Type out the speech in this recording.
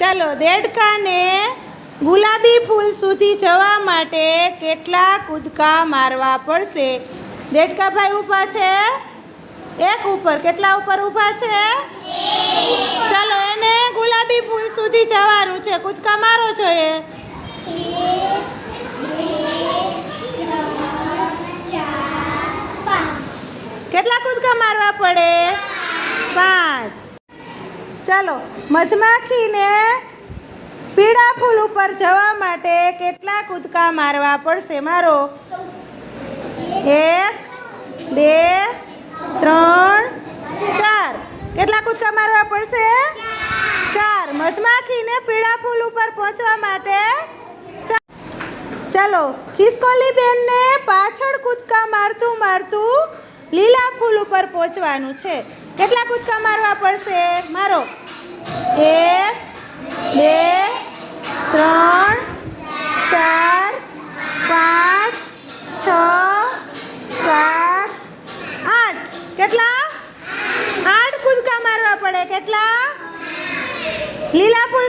चलो देड़काने गुलाबी फूल सुधी जवा माटे केटला कूदका मारवा पड़शे। देड़का भाई ऊभा छे एक ऊपर, केटला ऊपर ऊभा छे? चलो एने गुलाबी फूल सुधी जवानुं छे, कूदका मारो जोईए। केटला कूदका मारवा पड़े? 5। चलो मधमाखी ने पीड़ा फूल ऊपर जवा माटे केटला कूदका मारवा पड़शे? मारो। 1 2 3 4। केटला कूदका मारवा पड़शे? 4। मधमाखी ने पीड़ा फूल ऊपर पहोंचवा माटे 4। चलो खिसकोली बेन ने पाछळ कूदका मारतुं मारतुं लीला फूल ऊपर पहोंचवानुं छे। केटला कूदका मारवा पड़शे? मारो। 1 2 3 4 5 6 7 8। केटला? 8 कूदका मारवा पड़े। केटला? લીલા ફૂલ